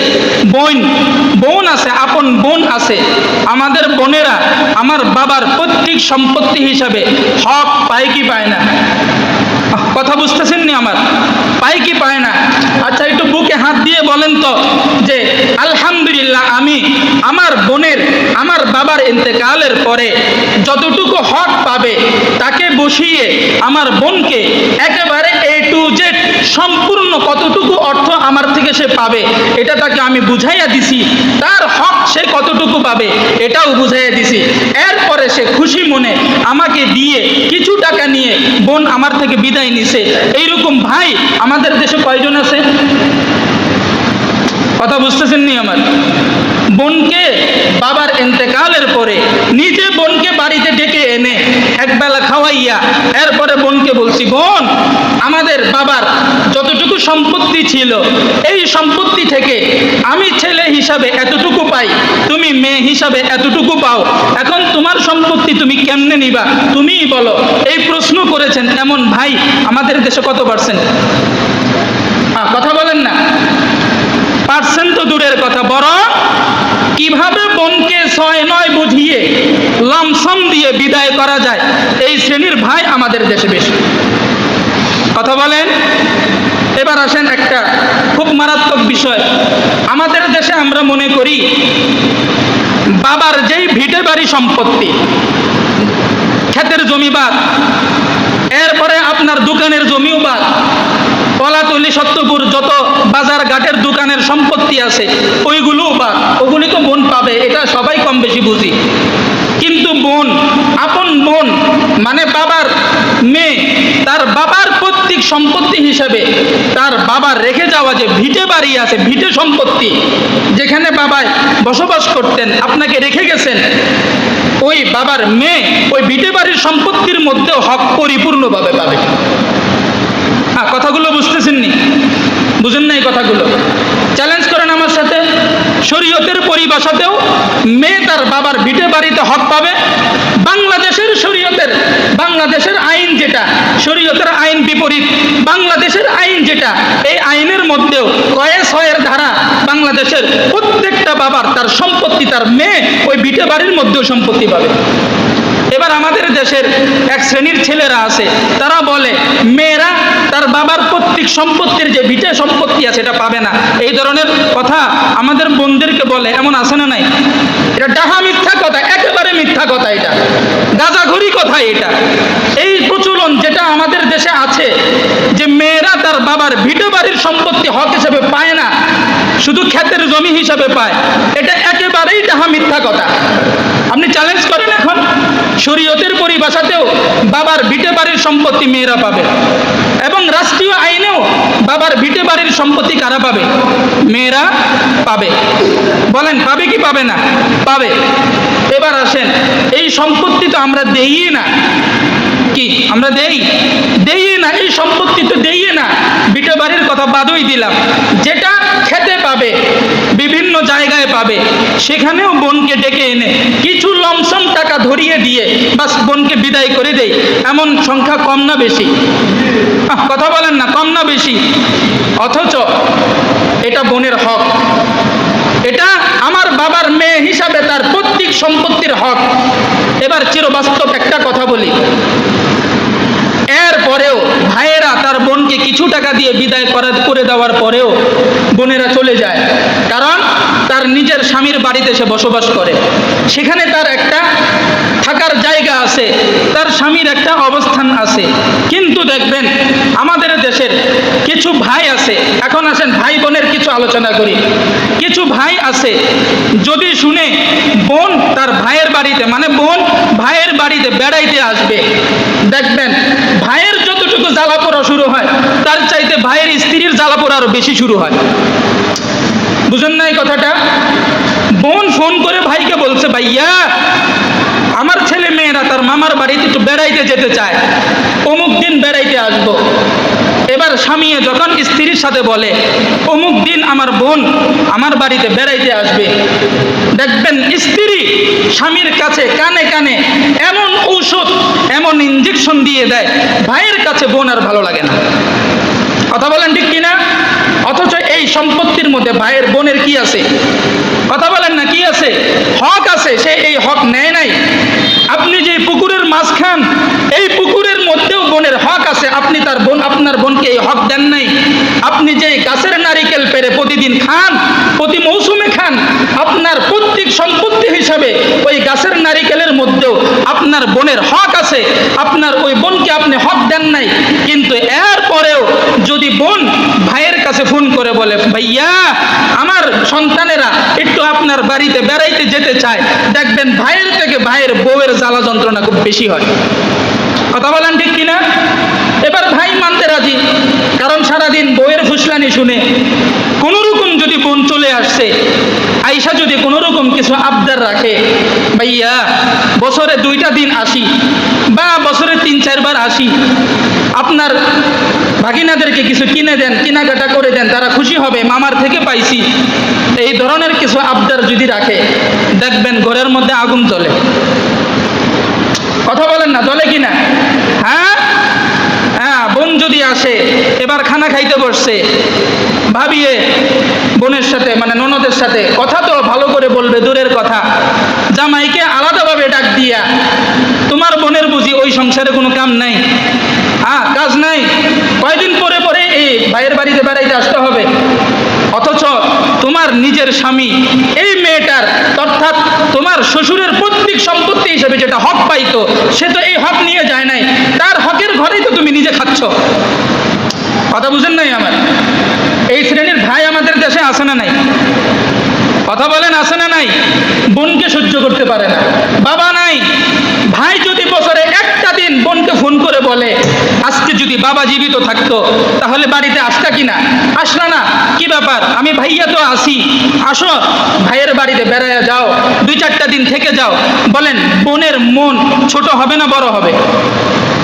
বোন আছে, আপন বোন আছে, আমাদের বোনেরা আমার বাবার পৈতৃক সম্পত্তি হিসাবে হক পায় কি পায় না? কথা বুঝতেছেন নি আমার? পায় কি পায় না? আচ্ছা একটু বুকে হাত দিয়ে বলেন তো যে আলহামদুলিল্লাহ আমি আমার বোনের আমার বাবার ইন্তেকালের পরে যতটুকু হক পাবে তাকে বসিয়ে আমার বোনকে একেবারে A to Z সম্পূর্ণ কতটুকু অর্থ আমার থেকে সে পাবে এটা তাকে আমি বুঝাইয়া দিছি, তার হক সে কতটুকু পাবে এটাও বুঝাইয়া দিছি। এরপরে সে খুশি মনে আমাকে দিয়ে কিছু টাকা নিয়ে বোন আমার থেকে বিদায় নিছে। এইরকম ভাই আমাদের দেশে কয়জন আছে? কথা বুঝতেছেন নি আমার? বোনকে বাবার ইন্তেকালের পরে নিজে বোনকে বাড়িতে ডেকে এনে একবেলা খাওয়াইয়া এরপরে বোনকে বলছি, বোন আমাদের বাবার যতটুকু সম্পত্তি ছিল এই সম্পত্তি থেকে আমি ছেলে হিসাবে এতটুকু পাই, তুমি মেয়ে হিসাবে এতটুকু পাও, এখন তোমার সম্পত্তি তুমি কেমনে নিবা তুমিই বলো। এই প্রশ্ন করেছেন এমন ভাই আমাদের দেশে কত পার্সেন্ট? কথা বলেন না। পার্সেন্ট তো দূরের কথা, বরং কিভাবে বোনকে 6-9 বুঝিয়ে লমসম দিয়ে বিদায় করা যায় এই শ্রেণীর ভাই আমাদের দেশে বেশি। কথা বলেন। এবার আসেন একটা খুব মারাত্মক বিষয়। আমাদের দেশে আমরা মনে করি বাবার যেই ভিটে বাড়ি সম্পত্তি, ক্ষেতের জমি বাদ, এরপরে আপনার দোকানের জমিও বাদ, কলাতলি সত্যপুর যত বাজার ঘাটের দোকানের সম্পত্তি আছে ওইগুলোও বাদ, ওগুলি তো বোন পাবে, এটা সবাই কম বেশি বুঝি। কিন্তু বোন, আপন বোন মানে বাবার মেয়ে, তার বাবার পৈতৃক সম্পত্তি হিসেবে তার বাবার রেখে যাওয়া যে ভিটে বাড়ি আছে, ভিটে সম্পত্তি যেখানে বাবায় বসবাস করতেন আপনাকে রেখে গেছেন, ওই বাবার মেয়ে ওই ভিটে বাড়ির সম্পত্তির মধ্যেও হক পরিপূর্ণভাবে পাবে। কথাগুলো বুঝতেছেন নি? বুঝেন না এই কথাগুলো? চ্যালেঞ্জ করেন আমার সাথে। শরীয়তের পরিভাষাতেও মেয়ে তার বাবার ভিটে বাড়িতে হক পাবে। বাংলাদেশের শরীয়তের, বাংলাদেশের আইন যেটা, শরীয়তের আইন বিপরীত বাংলাদেশের আইন যেটা, এই আইনের মধ্যেও কয়ে 6 ধারা বাংলাদেশের প্রত্যেকটা বাবার তার সম্পত্তি, তার মেয়ে ওই ভিটে বাড়ির মধ্যেও সম্পত্তি পাবে। এবার আমাদের দেশের এক শ্রেণীর ছেলেরা আছে, তারা বলে মেয়েরা তার বাবার পৈতৃক সম্পত্তির যে ভিটে সম্পত্তি আছে এটা পাবে না। এই ধরনের কথা আমাদের বোনদেরকে বলে, এমন আছে না নাই? এটা ডাহা মিথ্যা কথা, একেবারে মিথ্যা কথা, এটা গাঁজাখুরি কথা। এটা এই প্রচলন যেটা আমাদের দেশে আছে যে মেয়েরা তার বাবার ভিটে বাড়ির সম্পত্তি হক হিসেবে পায় না, শুধু ক্ষেতের জমি হিসাবে পায়, এটা একেবারেই ডাহা মিথ্যা কথা। আপনি চ্যালেঞ্জ করেন এখন, শরীয়তের পরিভাষাতেও বাবার ভিটে বাড়ির সম্পত্তি মেয়েরা পাবে, এবং রাষ্ট্রীয় আইনেও বাবার ভিটে বাড়ির সম্পত্তি কারা পাবে? মেয়েরা পাবে। বলেন পাবে কি পাবে না? পাবে। এবার আসেন, এই সম্পত্তি তো আমরা দেই না, কি আমরা দেই না? এই সম্পত্তি তো দেই না। ভিটে বাড়ির কথা বাদই দিলাম, যেটা খেতে পাবে, বিভিন্ন জায়গায় পাবে, সেখানেও বোনকে ডেকে এনে কিছু লমসম টাকা ধরিয়ে দিয়ে বাস বোনকে বিদায় করে দেই, এমন সংখ্যা কম না বেশি? কথা বলেন না, কম না বেশি? অথচ এটা বোনের হক, এটা আমার বাবার মেয়ে হিসাবে তার পৈতৃক সম্পত্তির হক। এবার চিরবাস্তব একটা কথা বলি, এরপরেও ভাইয়েরা তার বোনকে কিছু টাকা দিয়ে বিদায় করে দেওয়ার পরেও বোনেরা চলে যায়, কারণ তার নিজের স্বামীর বাড়িতে সে বসবাস করে, সেখানে তার একটা থাকার জায়গা আছে, তার স্বামীর একটা অবস্থান আছে। কিন্তু দেখবেন আমাদের দেশের কিছু ভাই আছে, এখন আসেন ভাই বোনের কিছু আলোচনা করি। কিছু ভাই আছে, যদি শুনে বোন তার ভাইয়ের বাড়িতে, মানে বোন ভাইয়ের বাড়িতে বেড়াইতে আসবে, দেখবেন ভাইয়ের যতটুকু জ্বালাপোড়া শুরু হয় তার চাইতে ভাইয়ের স্ত্রীর জ্বালাপোড়া আরো বেশি শুরু হয়। বুঝেন না এই কথাটা? বোন ফোন করে ভাইকে বলছে, ভাইয়া আমার ছেলে মেয়েরা তার মামার বাড়িতে একটু বেড়াইতে যেতে চায়, অমুক দিন বেড়াইতে আসবো। এবার স্বামী যখন স্ত্রীর সাথে বলে অমুক দিন আমার বোন আমার বাড়িতে বেড়াইতে আসবে, দেখবেন স্ত্রী স্বামীর কাছে কানে কানে এমন ঔষধ, এমন ইঞ্জেকশন দিয়ে দেয়, ভাইয়ের কাছে বোন আর ভালো লাগে না। কথা বলেন ঠিক কিনা? অথচ এই সম্পত্তির মধ্যে ভাইয়ের বোনের কি আছে? কথা বলেন না, কি আছে? হক আছে, সে এই হক নেয় নাই। আপনি যে পুকুরের মাছ খান, এই পুকুরের মধ্যেও বোনের হক আছে, আপনি তার বোন আপনার বোনের হক আছে, আপনার ওই বোনকে আপনি হক দেন নাই, কিন্তু এরপরেও যদি বোন ভাইয়ের কাছে ফোন করে বলে, ভাইয়া আমার সন্তানেরা একটু আপনার বাড়িতে বেড়াইতে যেতে চায়, দেখবেন ভাইয়ের থেকে ভাইয়ের বউয়ের জ্বালা যন্ত্রণা খুব বেশি হয়। কথা বলেন ঠিক কিনা? এবার ভাই মানতে রাজি, কারণ সারাদিন বউয়ের ফুসলানি শুনে কোন রকম যদি বোন চলে আসছে, আইসা যদি কোন রকম কিছু আবদার রাখে, ভাইয়া বছরে 2টা দিন আসি বা বছরে 3-4 বার আসি, আপনার ভাগিনাদেরকে কিছু কিনে দেন, কেনাকাটা করে দেন, তারা খুশি হবে, মামার থেকে পাইছি, এই ধরনের কিছু আবদার যদি রাখে, দেখবেন ঘরের মধ্যে আগুন জ্বলে। কথা বলেন না, জ্বলে কিনা? হ্যাঁ হ্যাঁ, বোন যদি আসে, এবার খানা খাইতে বসছে, ভাবিয়ে বোনের সাথে মানে ননদের সাথে কথা তো ভালো করে বলবে, দূরের কথা, জামাইকে আলাদাভাবে ডাক দিয়া, তোমার বোনের বুঝি ওই সংসারে কোনো কাম নাই, হ্যাঁ কাজ নাই, কয়দিন পরে পরে এই ভাইয়ের বাড়িতে বেড়াইতে আসতে হবে, অথচ তোমার নিজের স্বামী এই মেয়েটার অর্থাৎ তোমার শ্বশুরের পৈতৃক সম্পত্তি হিসেবে যেটা হক পাইতো, সে তো এই হক নিয়ে যায় নাই, তার হকের ঘরেই তো তুমি নিজে খাচ্ছ। কথা বুঝেন নাই আমার? এই শ্রেণীর ভাই আমাদের দেশে আছে না নাই? কথা বলেন, আছে না নাই? বোনকে সহ্য করতে পারে না, বাবা নাই, ভাই যদি বছরে একটা দিন বোনকে ফোন করে বলে, আজকে যদি বাবা জীবিত থাকতো তাহলে বাড়িতে আসতা কিনা, আসলা না, কি ব্যাপার, আমি ভাইয়া তো আসি, আসো ভাইয়ের বাড়িতে বেড়ায়া যাও, 2-4টা দিন থেকে যাও, বলেন বোনের মন ছোট হবে না বড় হবে?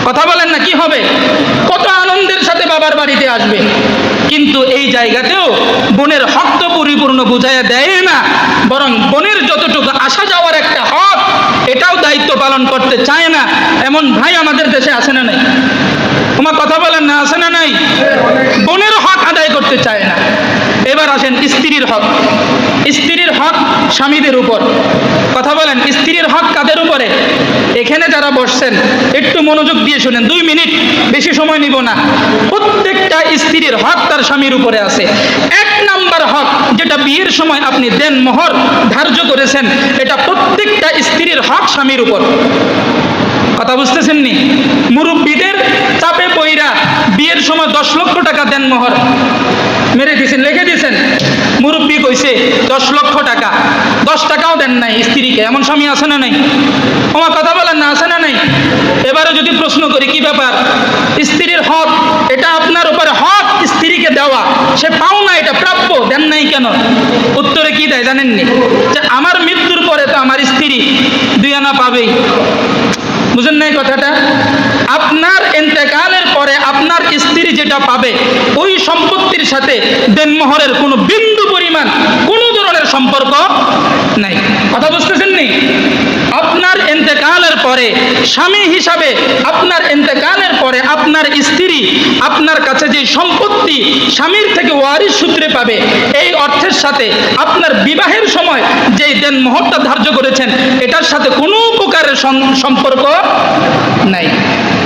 কথা বলেন না, কি হবে? কত আনন্দের সাথে বাবার বাড়িতে আসবে। কিন্তু এই জায়গাতেও বোনের হক তো পরিপূর্ণ বুঝাইয়া দেয় না, বরং বোনের যতটুকু আসা যাওয়ার একটা হক, এটাও দায়িত্ব পালন করতে চায় না। এমন ভাই আমাদের দেশে আছে না নাই? তোমার কথা বলেন না, আছে না নাই? বোনের হক আদায় করতে চায় না। এবার আসেন স্ত্রীর হক। স্ত্রীর হক স্বামীদের উপর। কথা বলেন, স্ত্রীর হক কাদের উপরে? এখানে যারা বসছেন একটু মনোযোগ দিয়ে শুনেন, 2 মিনিট, বেশি সময় নিব না। প্রত্যেকটা স্ত্রীর হক তার স্বামীর উপরে আছে। 1 নাম্বার হক, যেটা বিয়ের সময় আপনি দেন মোহর ধার্য করেছেন, এটা প্রত্যেকটা স্ত্রীর হক স্বামীর উপর। কথা বুঝতেছেন নি? মুরব্বীদের চাপে পইরা বিয়ের সময় 10 লক্ষ টাকা দেন মোহর মেরে দিয়েছেন, লিখে দিয়েছেন, মুরব্বী কইছে 10 লক্ষ টাকা, 10 টাকাও দেন নাই স্ত্রীকে, এমন স্বামী আছে না নাই? আমার কথা বলেন না, আছে না নাই? এবারে যদি প্রশ্ন করি, কি ব্যাপার, স্ত্রীর হক, এটা আপনার উপরে হক স্ত্রীকে দেওয়া, সে পাও না, এটা প্রাপ্য, দেন নাই কেন? উত্তরে কি দেয় জানেননি? যে আমার মৃত্যুর পরে তো আমার স্ত্রী 2 আনা পাবেই। বুঝেন নাই কথাটা? আপনার ইন্তেকালের পরে আপনার স্ত্রী যেটা পাবে, ওই সম্পত্তির সাথে দেনমোহরের কোনো বিন্দু পরিমাণ কোনো ধরনের সম্পর্ক নাই। কথা বুঝতেছেন নি? আপনার ইন্তেকালের পরে স্বামী হিসাবে, আপনার ইন্তেকালের পরে আপনার স্ত্রী আপনার কাছে যে সম্পত্তি স্বামীর থেকে ওয়ারিশ সূত্রে পাবে, এই অর্থের সাথে আপনার বিবাহের সময় যেই দেনমোহরটা ধার্য করেছেন, এটার সাথে কোনো প্রকারের সম্পর্ক নাই।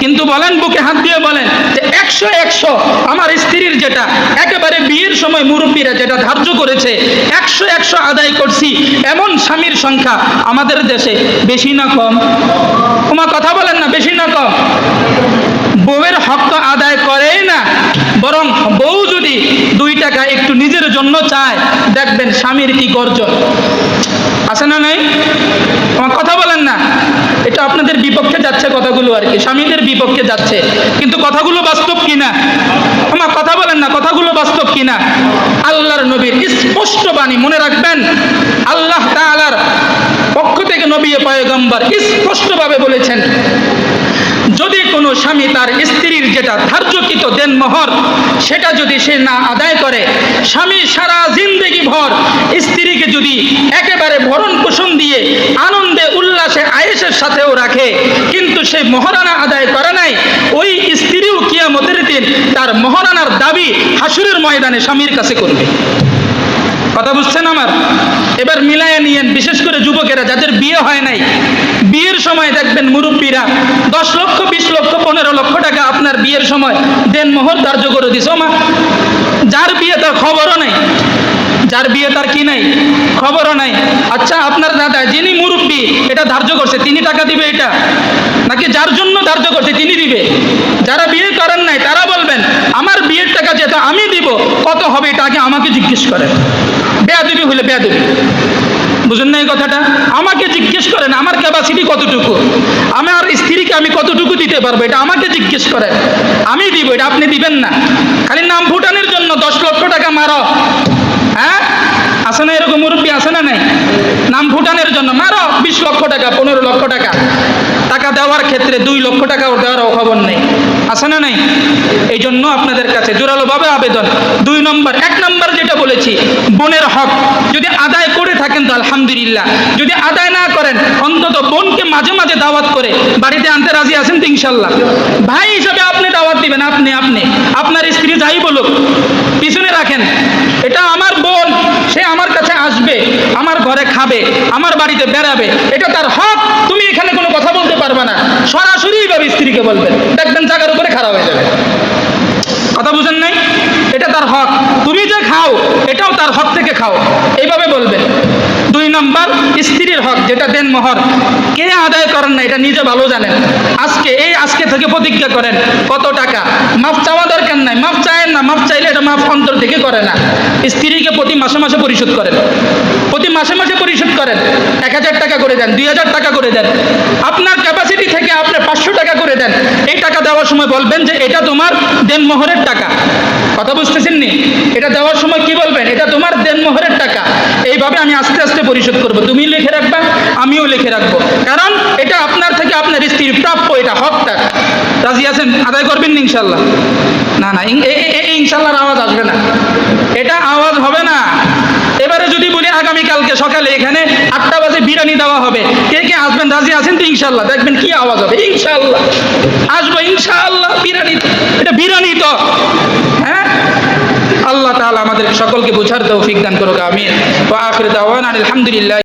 কিন্তু বলেন, বুকে হাত দিয়ে বলেন যে 100 আমার স্ত্রীর যেটা একেবারে বিয়ের সময় মুরব্বীরা যেটা ধার্য করেছে, 100 আদায় করছি, এমন স্বামীর সংখ্যা আমাদের দেশে বেশি না কম? তোমার কথা বলেন না, বেশি না কম? বউয়ের হক তো আদায় করেই না, বরং বউ যদি 2 টাকা একটু নিজের জন্য চায়, দেখবেন স্বামীর কি গর্জন। আছে না নাই? আমার কথা বলেন না। এটা আপনাদের বিপক্ষে যাচ্ছে কথাগুলো আর কি, স্বামীদের বিপক্ষে যাচ্ছে, কিন্তু কথাগুলো বাস্তব কিনা? আমার কথা বলেন না, কথাগুলো বাস্তব কিনা? আল্লাহর নবীর স্পষ্ট বাণী, মনে রাখবেন, আল্লাহ তাআলার পক্ষ থেকে নবী পয়গম্বর স্পষ্টভাবে বলেছেন, যদি কোনো স্বামী তার স্ত্রীর যেটা ধার্যকৃত দেনমোহর সেটা যদি সে না আদায় করে, স্বামী সারা জিন্দেগি ভর স্ত্রীকে যদি একেবারে ভরণ পোষণ দিয়ে আনন্দে উল্লাসে আয়েশের সাথেও রাখে, কিন্তু সে মহারানা আদায় করে নাই, ওই স্ত্রীও কিয়ামতের দিন তার মহারানার দাবি হাসুরের ময়দানে স্বামীর কাছে করবে। কথা বুঝছেন আমার? এবার মিলায়া নিয়েন, বিশেষ করে যুবকেরা যাদের বিয়ে হয় নাই, বিয়ের সময় দেখবেন মুরব্বীরা 10 লক্ষ, 20 লক্ষ, 15 লক্ষ টাকা আপনার বিয়ের সময় দেনমোহর ধার্য করে দিছে। ওমা, যার বিয়ে তার খবরও নাই, যার বিয়ে তার কি নাই, খবরও নাই। আচ্ছা, আপনার দাদা যিনি মুরব্বী এটা ধার্য করছে, তিনি টাকা দিবে এটা? ধার্য করছে তিনি দিবে। যারা বিয়ে করেন নাই তারা বলবেন আমার বিয়ের টাকা যেটা আমি দিব কত হবে এটা আগে আমাকে জিজ্ঞেস করেন। বেয়াদবি হলে বেয়াদবি, বুঝুন না এই কথাটা? আমাকে জিজ্ঞেস করেন আমার ক্যাপাসিটি কতটুকু, আমার স্ত্রীকে আমি কতটুকু দিতে পারবো এটা আমাকে জিজ্ঞেস করেন, আমি দিব, এটা আপনি দিবেন না। খালি নাম ফুটানোর জন্য 10 লক্ষ টাকা মারো, হ্যাঁ আছে না এরকম মুরব্বী, আছে না নাই? নাম ফুটানোর জন্য মারো 20 লক্ষ টাকা, 15 লক্ষ টাকা, টাকা দেওয়ার ক্ষেত্রে 2 লক্ষ টাকাও দেওয়ার খবর নেই, আছে না নাই? এই জন্য আপনাদের কাছে জোরালোভাবে আবেদন, 2 নম্বর, 1 নম্বর যেটা বলেছি বোনের হক যদি আদায় করে থাকেন তো আলহামদুলিল্লাহ, যদি আদায় না করেন অন্তত বোনকে মাঝে মাঝে দাওয়াত করে বাড়িতে আনতে রাজি আছেন তো ইনশাল্লাহ? ভাই হিসাবে আপনি দাওয়াত দিবেন, আপনি আপনার স্ত্রী যাই বলুক পিছনে রাখেন, এটা আমার বোন, সে আমার কাছে আসবে, আমার ঘরে খাবে, আমার বাড়িতে বেড়াবে, এটা তার হক, তুমি এখানে কোনো কথা বলতে পারবে না। সরাসরি ভাবে স্ত্রীকে বলবেন, দেখবেন জায়গার উপরে খারাপ হয়ে যাবে। কথা বুঝেন নাই? এটা তার হক, তুমি যে খাও এটাও তার হক থেকে খাও, এইভাবে বলবেন। 2 নম্বর স্ত্রীর হক যেটা দেন মোহর, কে আদায় করেন না এটা নিজে ভালো জানেন। আজকে থেকে প্রতিজ্ঞা করেন কত টাকা, মাফ চাওয়া দরকার নাই, মাফ চায়েন না, মাফ চাইলে এটা মাফ অন্তর থেকে করে না। স্ত্রীকে প্রতি মাসে মাসে পরিশোধ করেন, প্রতি মাসে মাসে পরিশোধ করেন, 1000 টাকা করে দেন, 2000 টাকা করে দেন, আপনার ক্যাপাসিটি থেকে আপনি 500 টাকা করে দেন। এই টাকা দেওয়ার সময় বলবেন যে এটা তোমার দেনমোহরের টাকা, কথা বুঝতেছেন নি? এটা দেওয়ার সময় কি বলবেন? এটা তোমার দেনমোহরের টাকা, এইভাবে আমি আস্তে আস্তে পরিশোধ করব, তুমি লিখে রাখবা, আমিও লিখে রাখবো, কারণ এটা আপনার থেকে আপনার স্ত্রীর প্রাপ্য, এটা হকটা। রাজি আছেন? আদায় করবেন ইনশাল্লাহ? না না, ইনশাল্লাহর আওয়াজ আসবে না, এটা আওয়াজ হবে না। এবারে যদি বলি আগামীকালকে সকালে এখানে 8টা বাজে বিরিয়ানি দেওয়া হবে, কে কে আসবেন? রাজি আছেন তো ইনশাল্লাহ? দেখবেন কি আওয়াজ হবে, ইনশাল্লাহ আসবো, ইনশাল্লাহ বিরিয়ানি, এটা বিরিয়ানি তো, হ্যাঁ। আল্লাহ তাআলা আমাদের সকলকে বুঝার তৌফিক দান করুক, আমিন। ওয়া আখিরু দাওয়ানা আলহামদুলিল্লাহ।